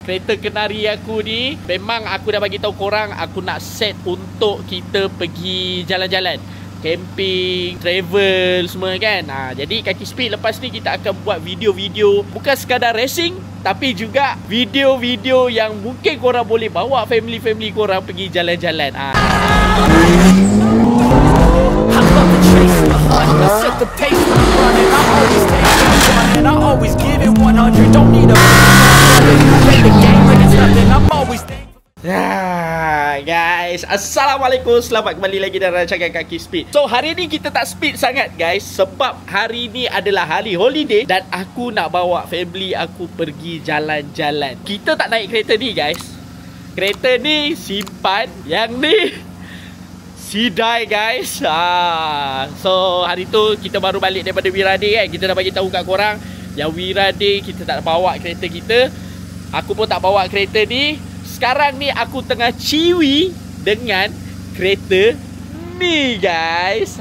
Kereta kenari aku ni memang aku dah bagi tahu korang, aku nak set untuk kita pergi jalan-jalan, camping, travel semua kan. Jadi Kaki Speed lepas ni kita akan buat video-video bukan sekadar racing, tapi juga video-video yang mungkin korang boleh bawa family-family korang pergi jalan-jalan. Guys, Assalamualaikum. Selamat kembali lagi dalam rancangan Kaki Speed. So hari ni kita tak speed sangat guys, sebab hari ni adalah hari holiday dan aku nak bawa family aku pergi jalan-jalan. Kita tak naik kereta ni guys. Kereta ni simpan, yang ni sidai guys. So hari tu kita baru balik daripada Wirade kan. Kita dah bagi tahu kat korang yang Wirade kita tak bawa kereta kita. Aku pun tak bawa kereta ni. Sekarang ni aku tengah ciwi dengan kereta ni guys.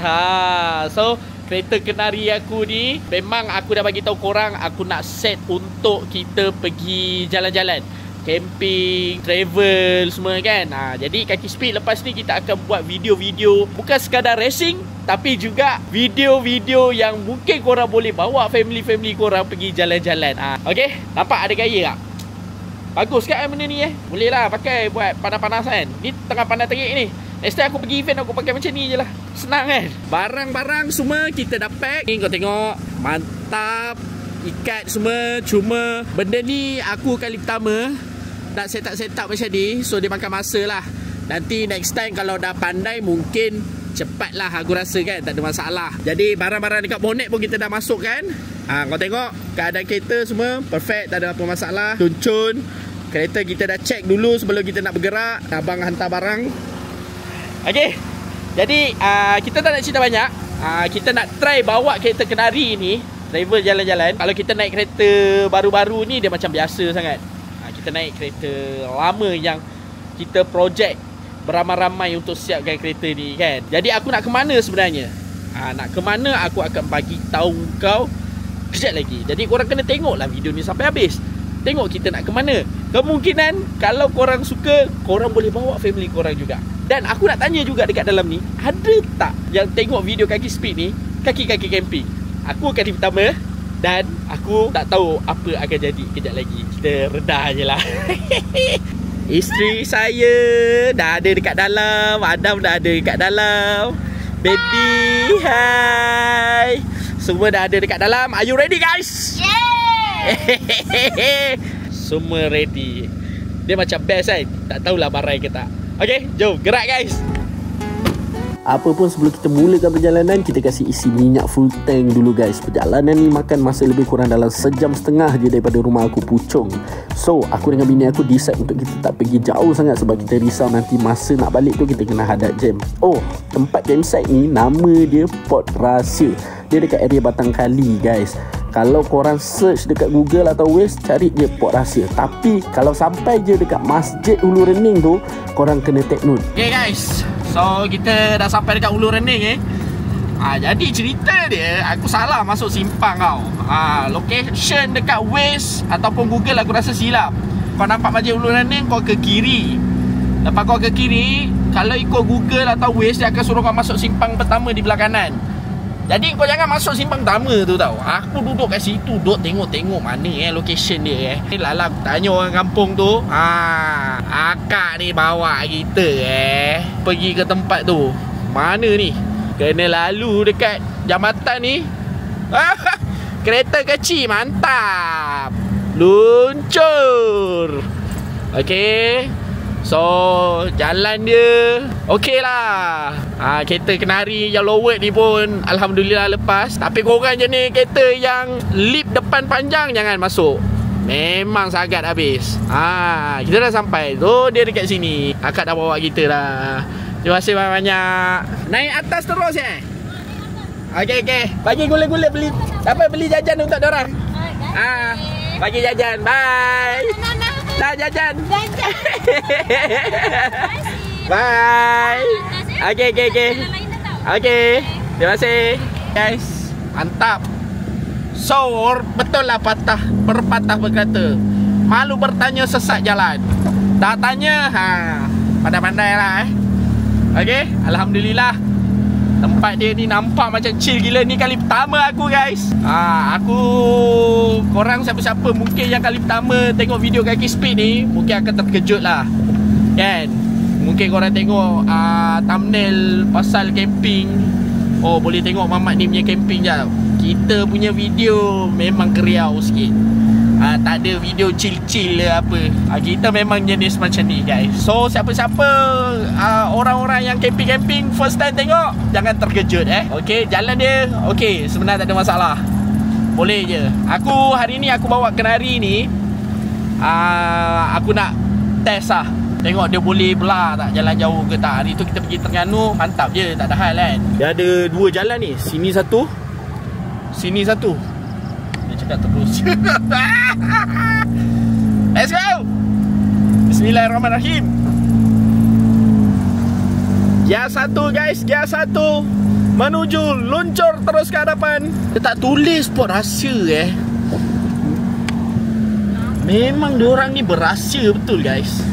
So kereta kenari aku ni memang aku dah bagi tahu korang, aku nak set untuk kita pergi jalan-jalan, camping, travel semua kan. Jadi Kaki Speed lepas ni kita akan buat video-video bukan sekadar racing, tapi juga video-video yang mungkin korang boleh bawa family-family korang pergi jalan-jalan. Okay, nampak ada gaya tak? Bagus kan benda ni Boleh lah pakai buat panas-panas kan. Ni tengah panas terik ni. Next time aku pergi event aku pakai macam ni je lah. Senang kan. Barang-barang semua kita dah pack. Ni kau tengok, mantap. Ikat semua. Cuma benda ni aku kali pertama nak set up macam ni. So dia makan masa lah. Nanti next time kalau dah pandai mungkin cepat lah aku rasa kan. Tak ada masalah. Jadi barang-barang dekat bonet pun kita dah masuk kan. Kau tengok keadaan kereta semua perfect, tak ada apa masalah. Cun-cun. Kereta kita dah check dulu sebelum kita nak bergerak. Abang hantar barang. Okay, jadi kita tak nak cerita banyak. Kita nak try bawa kereta kenari ni travel jalan-jalan. Kalau kita naik kereta baru-baru ni dia macam biasa sangat. Kita naik kereta lama yang kita projek beramai-ramai untuk siapkan kereta ni kan. Jadi aku nak ke mana sebenarnya? Nak ke mana aku akan bagi tahu kau kejap lagi. Jadi korang kena tengoklah video ni sampai habis. Tengok kita nak ke mana. Kemungkinan kalau korang suka, korang boleh bawa family korang juga. Dan aku nak tanya juga dekat dalam ni, ada tak yang tengok video Kaki Speed ni kaki-kaki camping? Aku kali pertama dan aku tak tahu apa akan jadi kejap lagi. Kita redah je lah. Isteri saya dah ada dekat dalam. Adam dah ada dekat dalam. Baby, hai. Semua dah ada dekat dalam. Are you ready guys? Yeah. Semua ready. Dia macam best kan. Tak tahulah barai ke tak. Okay, jom gerak guys. Apa pun sebelum kita mulakan perjalanan, kita kasih isi minyak full tank dulu guys. Perjalanan ni makan masa lebih kurang dalam sejam setengah je daripada rumah aku Puchong. So aku dengan bini aku decide untuk kita tak pergi jauh sangat sebab kita risau nanti masa nak balik tu kita kena hadap jam. Oh, tempat campsite ni nama dia Port Rahsia. Dia dekat area Batang Kali guys. Kalau korang search dekat Google atau Waze, cari je Port Rahsia. Tapi kalau sampai je dekat Masjid Ulu Rening tu, korang kena take note. Okay guys, so kita dah sampai dekat Ulu Rening jadi cerita dia, aku salah masuk simpang tau. Location dekat Waze ataupun Google aku rasa silap. Kau nampak Masjid Ulu Rening, kau ke kiri. Lepas kau ke kiri, kalau ikut Google atau Waze, dia akan suruh kau masuk simpang pertama di belah kanan. Jadi kau jangan masuk simpang pertama tu tau. Aku duduk kat situ, duduk tengok-tengok mana location dia Lala aku tanya orang kampung tu. Akak ni bawa kita pergi ke tempat tu. Mana ni? Kena lalu dekat jambatan ni. Kereta kecil mantap. Luncur. Okay. So jalan dia okey lah. Kereta kenari yang lowered ni pun alhamdulillah lepas. Tapi korang jenis kereta yang lip depan panjang jangan masuk. Memang sangat habis. Kita dah sampai. So dia dekat sini. Akak dah bawa kita dah. Terima kasih banyak-banyak. Naik atas terus Okay. Bagi gula-gula beli. Apa beli jajan untuk diorang. Bagi jajan. Bye. Dah jajan. Bye. Okay. Terima kasih guys. Mantap. So betul lah pepatah berkata, malu bertanya sesat jalan. Tak tanya, pandai-pandai lah Okay, Alhamdulillah. Tempat dia ni nampak macam chill gila. Ni kali pertama aku guys. Korang siapa-siapa mungkin yang kali pertama tengok video Kaki Speed ni, mungkin akan terkejut lah kan. Mungkin korang tengok thumbnail pasal camping. Oh, boleh tengok Mamat ni punya camping jap. Kita punya video memang keriau sikit. Tak ada video chill-chill le apa. Kita memang jenis macam ni guys. So siapa-siapa orang-orang yang camping-camping first time tengok, jangan terkejut Okay, jalan dia okay, sebenarnya tak ada masalah. Boleh je. Hari ni aku bawa kenari ni, aku nak test lah, tengok dia boleh belah tak, jalan jauh ke tak. Hari tu kita pergi Terengganu, mantap je, tak ada hal kan. Dia ada dua jalan ni, sini satu, sini satu. Dia cakap terus. Let's go. Bismillahirrahmanirrahim. Gear 1 guys, gear 1 menuju luncur terus ke hadapan. Dia tak tulis spot rahsia Memang diorang ni berahsia betul guys.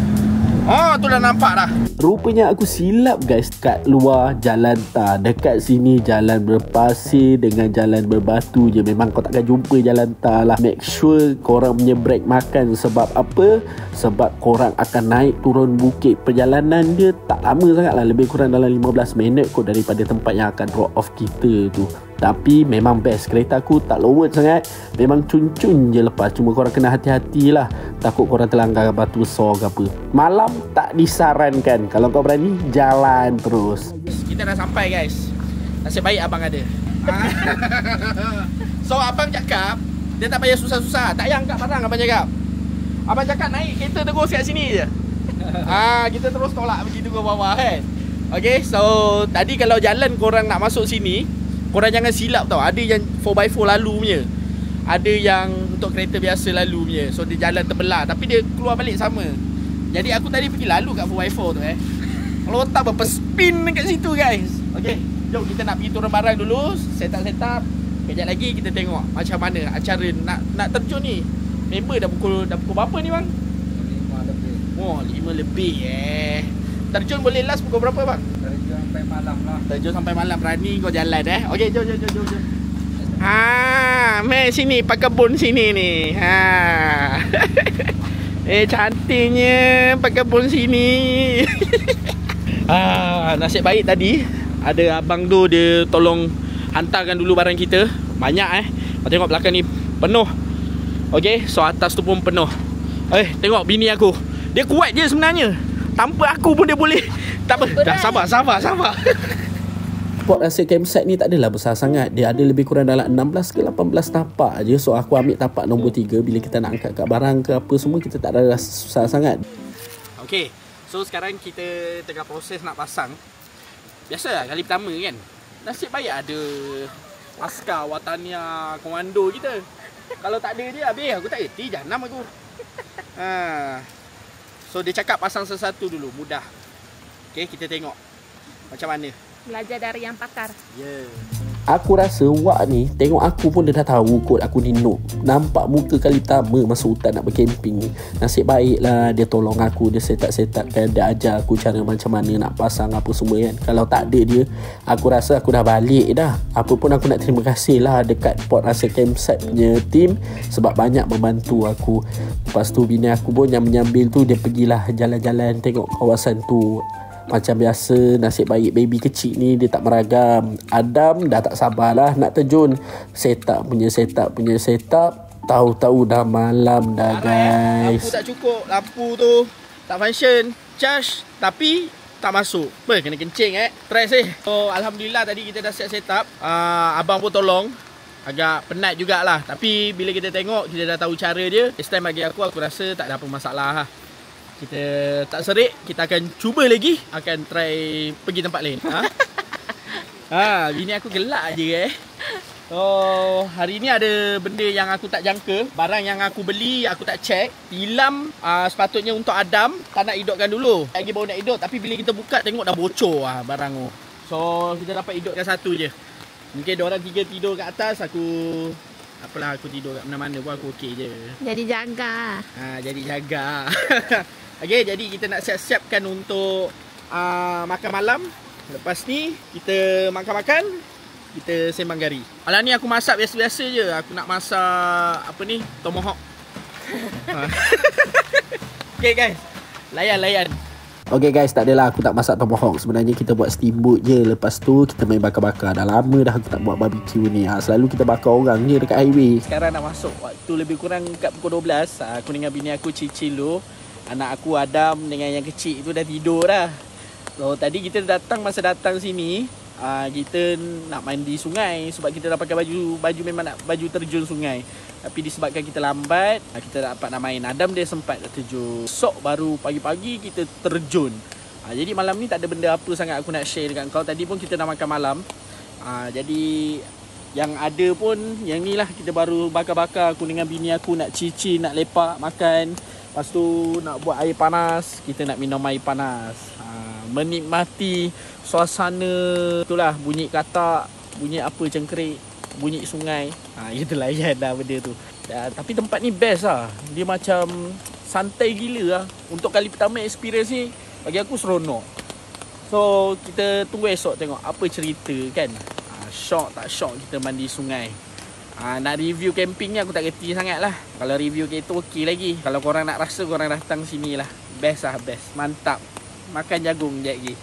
Oh, tu dah nampak dah. Rupanya aku silap guys. Kat luar jalan tar, dekat sini jalan berpasir dengan jalan berbatu je. Memang kau takkan jumpa jalan tar lah. Make sure korang punya break makan. Sebab apa? Sebab korang akan naik turun bukit. Perjalanan dia tak lama sangat lah, lebih kurang dalam 15 minit kot daripada tempat yang akan drop off kita tu. Tapi memang best. Kereta aku tak lowet sangat, memang cun-cun je lepas. Cuma korang kena hati-hati lah, takut korang terlanggar batu besar ke apa. Malam tak disarankan. Kalau kau berani, jalan terus. Kita dah sampai guys. Nasib baik abang ada. So abang cakap dia tak payah susah-susah, tak payah angkat barang. Abang cakap, abang cakap naik kereta terus kat sini je. Kita terus tolak pergi turun bawah kan. Okay, so tadi kalau jalan korang nak masuk sini, korang jangan silap tau. Ada yang 4x4 lalu punya, ada yang untuk kereta biasa lalu punya. So dia jalan terbelah, tapi dia keluar balik sama. Jadi aku tadi pergi lalu kat 4x4 tu kalau tak berapa spin dekat situ guys. Okay, jom kita nak pergi turun barang dulu, set up. Kejap lagi kita tengok macam mana acara nak terjun ni. Member dah pukul berapa ni bang? 5 lebih. Oh, 5 lebih Terjun boleh last pukul berapa bang? Terjun sampai malam lah. Terjun sampai malam, berani kau jalan Okey, jom. Meh sini, Pak Kebun sini ni. Cantiknya Pak Kebun sini. Nasib baik tadi ada abang tu, dia tolong hantarkan dulu barang kita. Banyak kau tengok belakang ni penuh. Okey, so atas tu pun penuh. Tengok bini aku, dia kuat je sebenarnya. Tanpa aku pun dia boleh. Tak apa, dah sabar. Spot rahsia campsite ni tak adalah besar sangat. Dia ada lebih kurang dalam 16 ke 18 tapak je. So aku ambil tapak nombor 3. Bila kita nak angkat kat barang ke apa semua, kita tak ada rasa susah sangat. Okay, so sekarang kita tengah proses nak pasang. Biasalah kali pertama kan. Nasib baik ada askar Watania komando kita. Kalau tak ada dia, habis aku tak reti jahanam aku. So dia cakap pasang sesuatu dulu, mudah. Okay, kita tengok macam mana. Belajar dari yang pakar. Aku rasa Wak ni tengok aku pun dia dah tahu kot aku ni noob. Nampak muka kali pertama masuk hutan nak bercamping ni. Nasib baik lah dia tolong aku. Dia set up kan. Dia ajar aku cara macam mana nak pasang apa semua kan. Kalau tak ada dia, aku rasa aku dah balik dah. Apa pun aku nak terima kasih lah dekat Spot Rahsia Campsite punya team, sebab banyak membantu aku. Lepas tu bini aku pun yang menyambil tu, dia pergilah jalan-jalan tengok kawasan tu. Macam biasa, nasib baik baby kecil ni dia tak meragam. Adam dah tak sabarlah nak terjun. Setup. Tahu-tahu dah malam dah guys. Lampu tak cukup, lampu tu tak function. Charge tapi tak masuk. Kena kencing Stress So Alhamdulillah tadi kita dah set up. Abang pun tolong. Agak penat jugalah, tapi bila kita tengok, kita dah tahu cara dia. This time bagi aku rasa tak ada apa masalah. Kita tak serik, kita akan cuba lagi. Akan try pergi tempat lain. Bini aku gelak je So hari ni ada benda yang aku tak jangka. Barang yang aku beli aku tak check. Tilam sepatutnya untuk Adam, tak nak hidupkan dulu. Lagi baru nak hidup, tapi bila kita buka tengok dah bocor barang tu. So kita dapat hidupkan satu je. Mungkin diorang 3 tidur kat atas, aku Apalah, aku tidur kat mana-mana pun aku okey je. Jadi jaga. Jadi jaga. Okey, jadi kita nak siap-siapkan untuk makan malam. Lepas ni kita makan-makan, kita sembang gari. Malam ni aku masak biasa-biasa je. Aku nak masak apa ni? Tomahawk. Okay guys, layan. Okay guys, tak adalah aku tak masak tomahawk. Sebenarnya kita buat steamboat je. Lepas tu kita main bakar-bakar. Dah lama dah aku tak buat barbecue ni. Selalu kita bakar orang je dekat highway. Sekarang nak masuk waktu lebih kurang kat pukul 12. Aku dengan bini aku cicil dulu. Anak aku Adam dengan yang kecil tu dah tidur dah. So tadi kita masa datang sini, kita nak mandi sungai sebab kita dah pakai baju memang nak baju terjun sungai. Tapi disebabkan kita lambat, kita dapat nak main. Adam dia sempat terjun. Esok baru pagi-pagi kita terjun. Jadi malam ni tak ada benda apa sangat aku nak share dengan kau. Tadi pun kita dah makan malam. Jadi yang ada pun yang ni lah, kita baru bakar-bakar. Aku dengan bini aku nak cici, nak lepak, makan. Lepas tu nak buat air panas. Kita nak minum air panas. Menikmati suasana. Itulah bunyi katak, bunyi apa cengkerik, bunyi sungai. Kita layan dah benda tu. Tapi tempat ni best lah. Dia macam santai gila lah. Untuk kali pertama experience ni bagi aku seronok. So kita tunggu esok tengok apa cerita kan. Shock tak shock kita mandi sungai. Nak review camping ni aku tak kerti sangat lah. Kalau review kereta okey lagi. Kalau korang nak rasa, korang datang sini lah. Best lah, best. Mantap. Makan jagung sekejap lagi.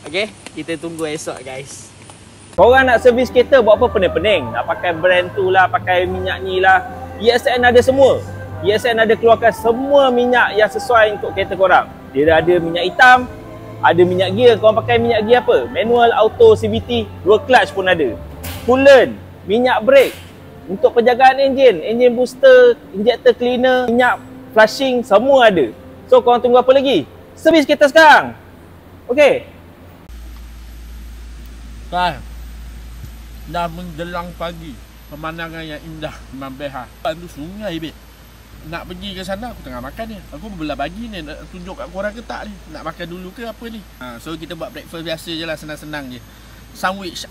Okay, kita tunggu esok guys. Korang nak servis kereta buat apa pening-pening? Nak pakai brand tu lah, pakai minyak ni lah. ESN ada semua. ESN ada keluarkan semua minyak yang sesuai untuk kereta korang. Dia ada minyak hitam, ada minyak gear. Korang pakai minyak gear apa? Manual, auto, CVT, 2 clutch pun ada. Coolant, minyak brake. Untuk penjagaan enjin booster, injector cleaner, minyak flushing, semua ada. So korang tunggu apa lagi? Servis kereta sekarang. Okay. Dah menjelang pagi. Pemandangan yang indah, memang best lah. Pandu sungai babe. Nak pergi ke sana aku tengah makan ni. Aku belah bagi ni nak tunjuk kat korang ke tak ni. Nak makan dulu ke apa ni. So kita buat breakfast biasa je lah, senang-senang je. Sandwich.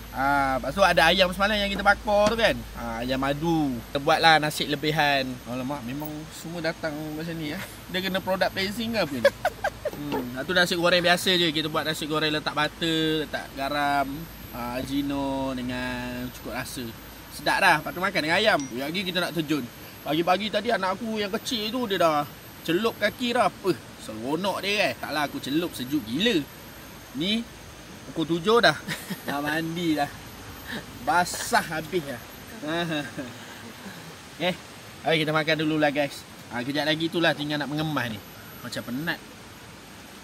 Lepas tu ada ayam semalam yang kita bakar tu kan. Ayam madu. Kita buat lah nasi lebihan. Alamak, memang semua datang macam ni lah. Dia kena product placing ke apa ni. Tu nasi goreng biasa je. Kita buat nasi goreng letak butter, letak garam, Gino dengan cukup rasa. Sedap dah. Lepas tu makan dengan ayam. Lagi kita nak terjun. Pagi-pagi tadi anak aku yang kecil tu dia dah celup kaki dah. Seronok dia kan. Taklah aku celup, sejuk gila. Ni pukul 7 dah. Dah mandi dah. Basah habis dah. Mari kita makan dulu lah guys. Kejap lagi tu lah tinggal nak mengemas ni. Macam penat.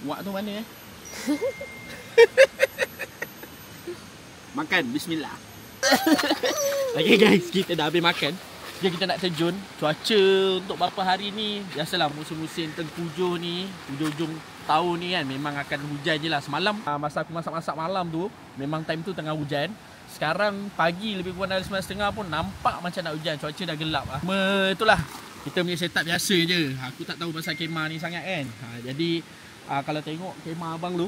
Wak tu mana Makan, bismillah. Okay guys, kita dah habis makan. Jadi kita nak terjun. Cuaca untuk beberapa hari ni, biasalah musim-musim tengkujuh ni, hujung tahun ni kan, memang akan hujan je lah. Semalam masa aku masak-masak malam tu, memang time tu tengah hujan. Sekarang pagi lebih kurang dari 9.30 pun nampak macam nak hujan. Cuaca dah gelap lah. Itulah, kita punya setup biasa je. Aku tak tahu pasal kemah ni sangat kan. Jadi kalau tengok kemah abang tu,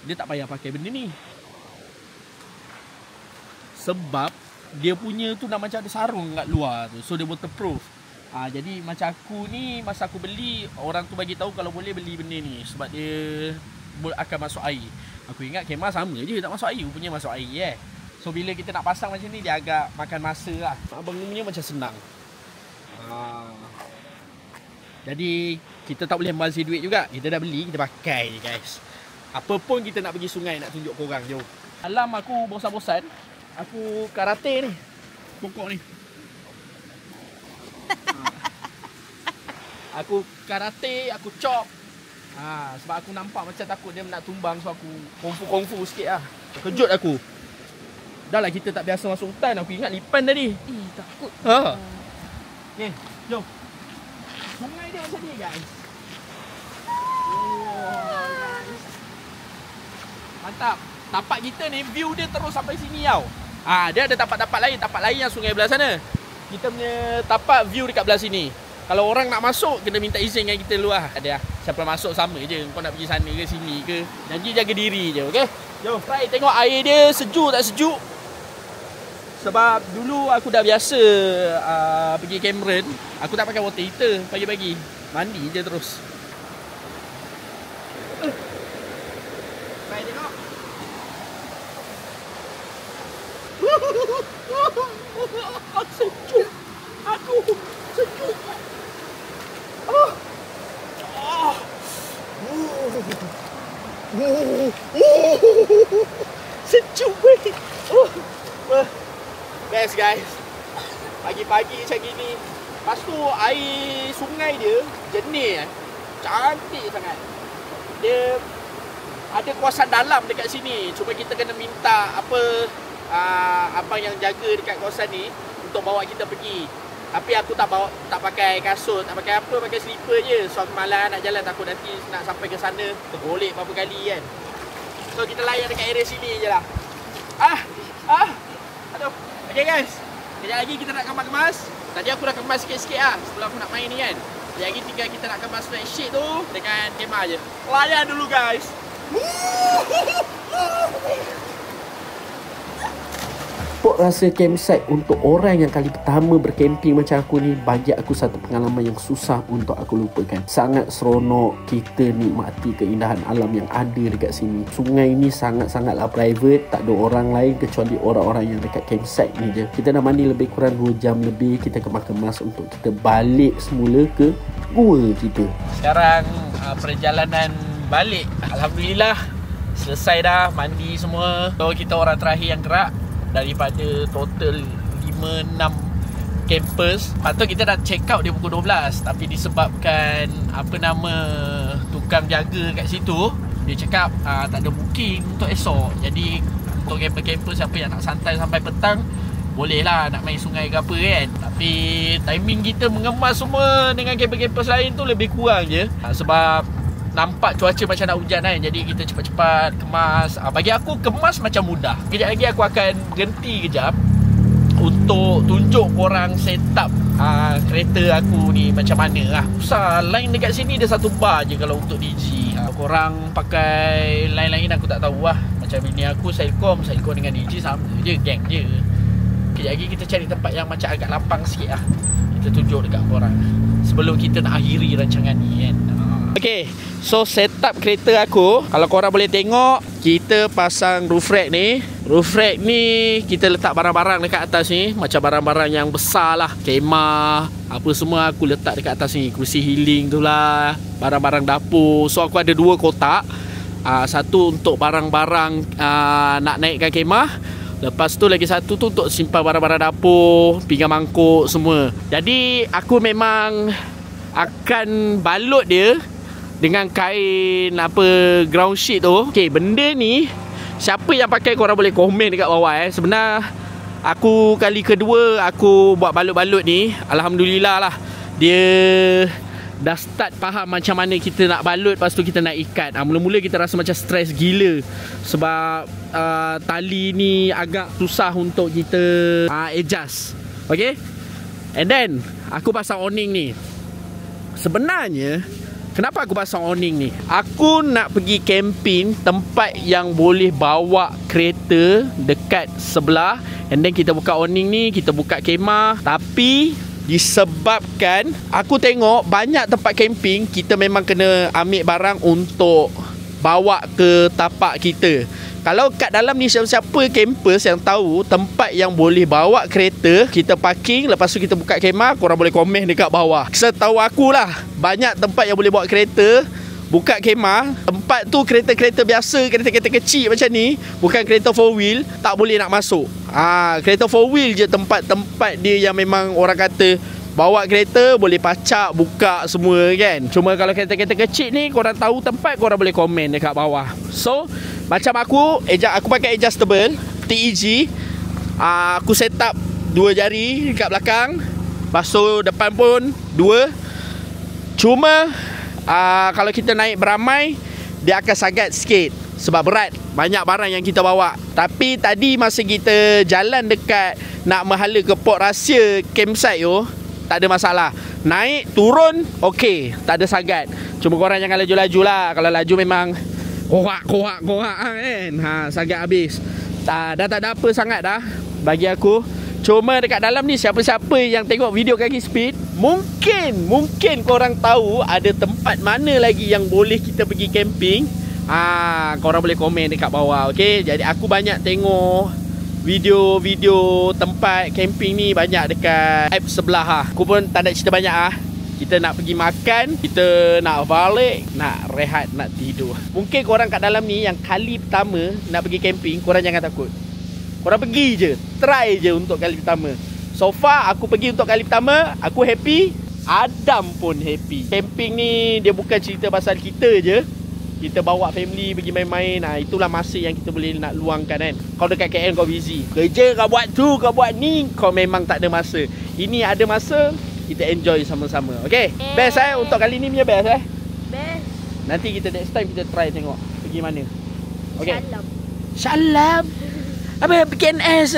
dia tak payah pakai benda ni. Sebab dia punya tu nak macam ada sarung kat luar tu. So dia waterproof. Jadi macam aku ni, masa aku beli, orang tu bagi tahu kalau boleh beli benda ni sebab dia akan masuk air. Aku ingat kemah sama je, tak masuk air. Punya masuk air So bila kita nak pasang macam ni, dia agak makan masa lah. Abang ni punya macam senang. Jadi kita tak boleh membazir duit juga. Kita dah beli, kita pakai je guys. Apa pun kita nak pergi sungai, nak tunjuk korang. Jom. Alam aku bosan-bosan, aku karate ni. Pokok ni. Aku karate, aku chop. Sebab aku nampak macam takut dia nak tumbang. So aku kungfu sikit lah. Kejut aku. Dah lah kita tak biasa masuk hutan. Aku ingat lipan tadi. Takut. Okay, jom. Sungai dia macam ni guys. Guys. Mantap. Tapak kita ni view dia terus sampai sini tau. Dia ada tapak-tapak lain. Tapak lain yang sungai belah sana. Kita punya tapak view dekat belah sini. Kalau orang nak masuk, kena minta izin dengan kita dulu lah. Ada lah. Siapa masuk sama je. Kau nak pergi sana ke sini ke. Janji jaga diri je, okay? Jom, try tengok air dia sejuk tak sejuk. Sebab dulu aku dah biasa pergi Cameron. Aku tak pakai water heater pagi-pagi. Mandi je terus. Baik tengok. Sejuk. Aku sejuk. Sejuk weh. Best guys. Pagi-pagi macam gini. Lepas tu air sungai dia jernih. Cantik sangat. Dia ada kawasan dalam dekat sini. Cuma kita kena minta abang yang jaga dekat kawasan ni untuk bawa kita pergi. Tapi aku tak pakai kasut, tak pakai apa, pakai slipper je. So aku malas nak jalan, takut nanti nak sampai ke sana tergolek berapa kali kan. So kita layan dekat area sini je lah. Aduh. Okay guys, kejap lagi kita nak kemas-kemas. Tadi aku dah kemas sikit-sikit lah sebelum aku nak main ni kan. Kejap lagi tinggal kita nak kemas spreadsheet tu dengan kemah je. Layan dulu guys. Pok rasa campsite untuk orang yang kali pertama bercamping macam aku ni, bagi aku satu pengalaman yang susah untuk aku lupakan. Sangat seronok kita nikmati keindahan alam yang ada dekat sini. Sungai ni sangat-sangatlah private, tak ada orang lain kecuali orang-orang yang dekat campsite ni je. Kita dah mandi lebih kurang 2 jam lebih, kita kemas-kemas untuk kita balik semula ke gua kita. Sekarang perjalanan balik, alhamdulillah selesai dah, mandi semua. So kita orang terakhir yang gerak daripada total 5-6 campers. Patut kita dah check out dia pukul 12, tapi disebabkan tukang jaga kat situ, dia cakap tak ada booking untuk esok. Jadi untuk camper-camper siapa yang nak santai sampai petang, boleh lah nak main sungai ke apa kan. Tapi timing kita mengemas semua dengan camper-camper lain tu lebih kurang je, sebab nampak cuaca macam nak hujan kan. Jadi kita cepat-cepat kemas. Bagi aku kemas macam mudah. Kejap lagi aku akan berhenti kejap untuk tunjuk korang setup kereta aku ni macam mana lah. Usah line dekat sini dia satu bar je kalau untuk DG. Korang pakai line lain aku tak tahu lah. Macam ini aku Selcom dengan DG sama je, gang je. Kejap lagi kita cari tempat yang macam agak lapang sikit lah, kita tunjuk dekat korang sebelum kita nak akhiri rancangan ni kan. Okay, so setup kereta aku, kalau korang boleh tengok, kita pasang roof rack ni. Roof rack ni kita letak barang-barang dekat atas ni, macam barang-barang yang besar lah, kemah, apa semua aku letak dekat atas ni. Kursi healing tu lah, barang-barang dapur. So aku ada 2 kotak, satu untuk barang-barang nak naikkan kemah, lepas tu lagi satu tu untuk simpan barang-barang dapur, pinggan mangkuk semua. Jadi aku memang akan balut dia dengan kain ground sheet tu. Okay, benda ni siapa yang pakai korang boleh komen dekat bawah Sebenarnya aku kali kedua aku buat balut-balut ni, alhamdulillah lah, dia dah start faham macam mana kita nak balut, lepas tu kita nak ikat. Mula-mula kita rasa macam stres gila sebab tali ni agak susah untuk kita adjust. Okay, and then aku pasang awning ni. Sebenarnya kenapa aku pasang awning ni? Aku nak pergi camping tempat yang boleh bawa kereta dekat sebelah, and then kita buka awning ni, kita buka kemah. Tapi disebabkan aku tengok banyak tempat camping, kita memang kena ambil barang untuk bawa ke tapak kita. Kalau kat dalam ni siapa-siapa campers yang tahu tempat yang boleh bawa kereta, kita parking, lepas tu kita buka kemah, korang boleh komen dekat bawah. Setahu akulah, banyak tempat yang boleh bawa kereta, buka kemah. Tempat tu kereta-kereta biasa, kereta-kereta kecil macam ni, bukan kereta 4 wheel, tak boleh nak masuk. Kereta 4 wheel je tempat-tempat dia yang memang orang kata bawa kereta boleh pacak, buka semua kan. Cuma kalau kereta-kereta kecil ni, korang tahu tempat, korang boleh komen dekat bawah. So macam aku pakai adjustable TEG. Aku set up 2 jari dekat belakang, lepas tu depan pun 2. Cuma kalau kita naik beramai, dia akan sangat sikit sebab berat, banyak barang yang kita bawa. Tapi tadi masa kita jalan dekat nak menghala ke port rahsia campsite tu, tak ada masalah. Naik, turun, okey, tak ada sangat. Cuma korang jangan laju-laju lah. Kalau laju memang korak kan. Sangat habis. Dah tak ada apa sangat dah. bagi aku. Cuma dekat dalam ni, siapa-siapa yang tengok video Kaki Speed, mungkin korang tahu ada tempat mana lagi yang boleh kita pergi camping. Korang boleh komen dekat bawah, okay? Jadi aku banyak tengok video-video tempat camping ni banyak dekat app sebelah. Aku pun tak nak cerita banyak. Kita nak pergi makan, kita nak balik, nak rehat, nak tidur. Mungkin korang kat dalam ni yang kali pertama nak pergi camping, korang jangan takut. Korang pergi je, try je untuk kali pertama. So far aku pergi untuk kali pertama, aku happy, Adam pun happy. Camping ni dia bukan cerita pasal kita je. Kita bawa family pergi main-main. Itulah masa yang kita boleh nak luangkan kan. Kau dekat KL kau busy, kerja kau buat tu, kau buat ni, kau memang tak ada masa. Ini ada masa, kita enjoy sama-sama. Okay, best untuk kali ni punya best Best. Nanti kita next time kita try tengok pergi mana. Okay, Salam. apa PKNS.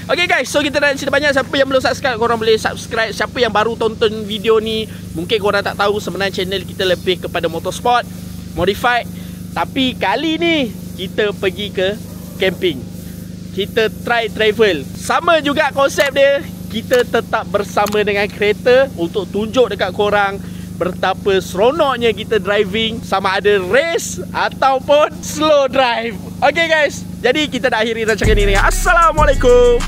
Okay guys, so kita dah cerita banyak. Siapa yang belum subscribe, korang boleh subscribe. Siapa yang baru tonton video ni, mungkin korang tak tahu sebenarnya channel kita lebih kepada motorsport, modified. Tapi kali ni kita pergi ke camping, kita try travel. Sama juga konsep dia, kita tetap bersama dengan kereta untuk tunjuk dekat korang betapa seronoknya kita driving, sama ada race ataupun slow drive. Okay guys, jadi kita dah akhiri rancangan ini. Assalamualaikum.